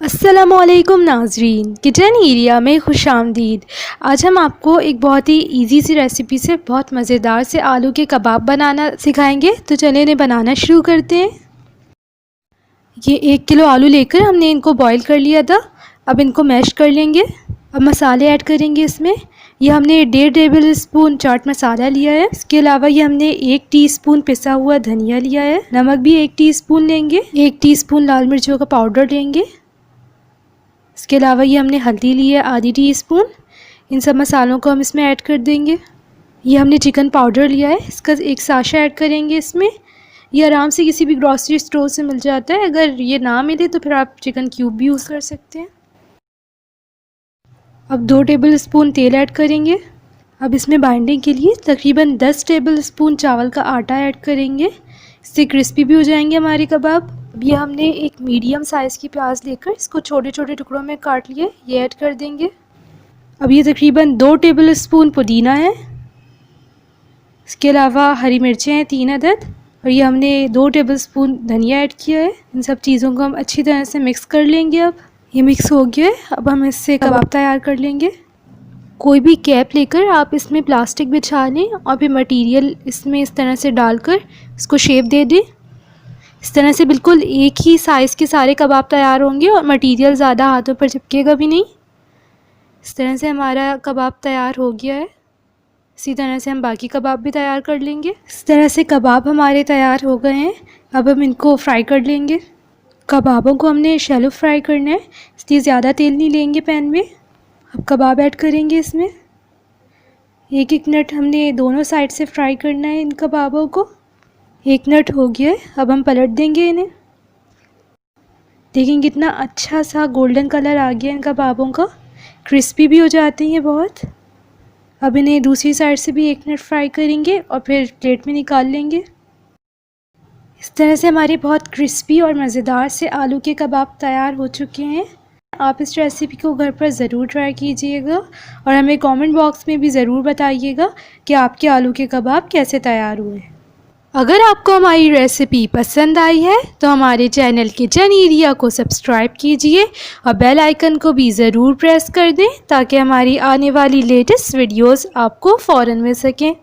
अस्सलामुअलैकुम नाजरीन, kitchen area में खुशामदीद। आज हम आपको एक बहुत ही इजी सी रेसिपी से बहुत मज़ेदार से आलू के कबाब बनाना सिखाएंगे। तो चलिए इन्हें बनाना शुरू करते हैं। ये 1 किलो आलू लेकर हमने इनको बॉईल कर लिया था। अब इनको मैश कर लेंगे। अब मसाले ऐड करेंगे इसमें। ये हमने 1.5 टेबल स्पून चाट मसाला लिया है। इसके अलावा ये हमने 1 टीस्पून पिसा हुआ धनिया लिया है। नमक भी 1 टीस्पून लेंगे। 1 टीस्पून लाल मिर्चों का पाउडर लेंगे। इसके अलावा ये हमने हल्दी ली है आधी टीस्पून। इन सब मसालों को हम इसमें ऐड कर देंगे। ये हमने चिकन पाउडर लिया है, इसका 1 साशा ऐड करेंगे इसमें। ये आराम से किसी भी ग्रॉसरी स्टोर से मिल जाता है। अगर ये ना मिले तो फिर आप चिकन क्यूब भी यूज़ कर सकते हैं। अब 2 टेबल स्पून तेल ऐड करेंगे। अब इसमें बाइंडिंग के लिए तकरीबन 10 टेबल स्पून चावल का आटा ऐड करेंगे। इससे क्रिस्पी भी हो जाएंगे हमारे कबाब। अब ये हमने एक मीडियम साइज़ की प्याज लेकर इसको छोटे छोटे टुकड़ों में काट लिए, ये ऐड कर देंगे। अब ये तकरीबन 2 टेबल स्पून पुदीना है। इसके अलावा हरी मिर्चें हैं 3 अदद। और ये हमने 2 टेबल स्पून धनिया ऐड किया है। इन सब चीज़ों को हम अच्छी तरह से मिक्स कर लेंगे। अब ये मिक्स हो गया है। अब हम इससे कबाब तैयार कर लेंगे। कोई भी कैप लेकर आप इसमें प्लास्टिक बिछा लें और फिर मटेरियल इसमें इस तरह से डालकर इसको शेप दे दें। इस तरह से बिल्कुल एक ही साइज़ के सारे कबाब तैयार होंगे और मटेरियल ज़्यादा हाथों पर चिपकेगा भी नहीं। इस तरह से हमारा कबाब तैयार हो गया है। इसी तरह से हम बाकी कबाब भी तैयार कर लेंगे। इस तरह से कबाब हमारे तैयार हो गए हैं। अब हम इनको फ्राई कर लेंगे। कबाबों को हमने शैलो फ्राई करना है, इसलिए ज़्यादा तेल नहीं लेंगे पैन में। अब कबाब ऐड करेंगे इसमें। 1-1 मिनट हमने दोनों साइड से फ्राई करना है इन कबाबों को। 1 मिनट हो गया है। अब हम पलट देंगे इन्हें। देखें कितना अच्छा सा गोल्डन कलर आ गया इन कबाबों का। क्रिस्पी भी हो जाते हैं ये बहुत। अब इन्हें दूसरी साइड से भी 1 मिनट फ्राई करेंगे और फिर प्लेट में निकाल लेंगे। इस तरह से हमारे बहुत क्रिस्पी और मज़ेदार से आलू के कबाब तैयार हो चुके हैं। आप इस रेसिपी को घर पर ज़रूर ट्राई कीजिएगा और हमें कमेंट बॉक्स में भी ज़रूर बताइएगा कि आपके आलू के कबाब कैसे तैयार हुए। अगर आपको हमारी रेसिपी पसंद आई है तो हमारे चैनल किचन एरिया को सब्सक्राइब कीजिए और बेल आइकन को भी ज़रूर प्रेस कर दें ताकि हमारी आने वाली लेटेस्ट वीडियोस आपको फ़ौरन मिल सकें।